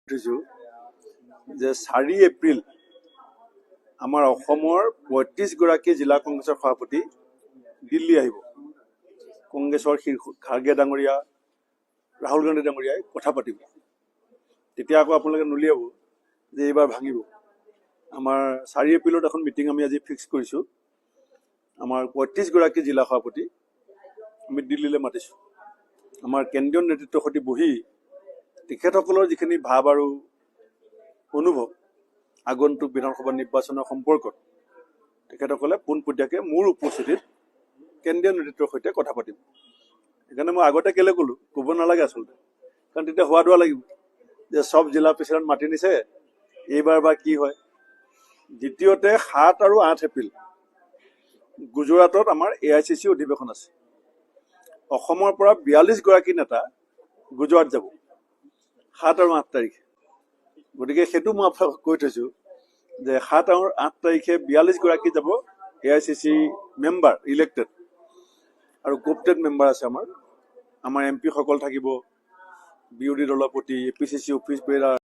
উঠিছোঁ যে 4 এপ্ৰিল আমাৰ অসমৰ ৩৫গৰাকী জিলা কংগ্ৰেছৰ সভাপতি দিল্লী আহিব। কংগ্ৰেছৰ শীৰ্ষ খাৰ্গে ডাঙৰীয়া, ৰাহুল গান্ধী ডাঙৰীয়াই কথা পাতিব। তেতিয়া আকৌ আপোনালোকে নুলিয়াব যে এইবাৰ ভাঙিব। আমাৰ 4 এপ্ৰিলত এখন মিটিং আমি আজি ফিক্স কৰিছোঁ। আমাৰ ৩৫গৰাকী জিলা সভাপতি আমি দিল্লীলৈ মাতিছোঁ। আমাৰ কেন্দ্ৰীয় নেতৃত্বৰ সৈতে বহি তেখেতসকলৰ যিখিনি ভাৱ আৰু অনুভৱ আগন্তুক বিধানসভা নিৰ্বাচনৰ সম্পৰ্কত তেখেতসকলে পোনপটীয়াকৈ মোৰ উপস্থিতিত কেন্দ্ৰীয় নেতৃত্বৰ সৈতে কথা পাতিম। সেইকাৰণে মই আগতে কেলৈ ক'লোঁ, ক'ব নালাগে আচলতে, কাৰণ তেতিয়া হোৱা দোৱা লাগিব যে চব জিলা প্ৰেচিডেণ্ট মাতি নিছে, এইবাৰ বা কি হয়। দ্বিতীয়তে 7 আৰু 8 এপ্ৰিল গুজৰাটত আমাৰ AICC অধিৱেশন আছে। অসমৰ পৰা 42গৰাকী নেতা গুজৰাট যাব 7 আৰু 8 তাৰিখে। গতিকে সেইটো মই আপোনাক কৈ থৈছোঁ যে 7 আৰু 8 তাৰিখে 42গৰাকী যাব AICC মেম্বাৰ ইলেক্টেড, আৰু কোপটেড মেম্বাৰ আছে আমাৰ MP সকল থাকিব, বিৰোধী দলৰ প্ৰতি APCC অফিচ বেৰাৰ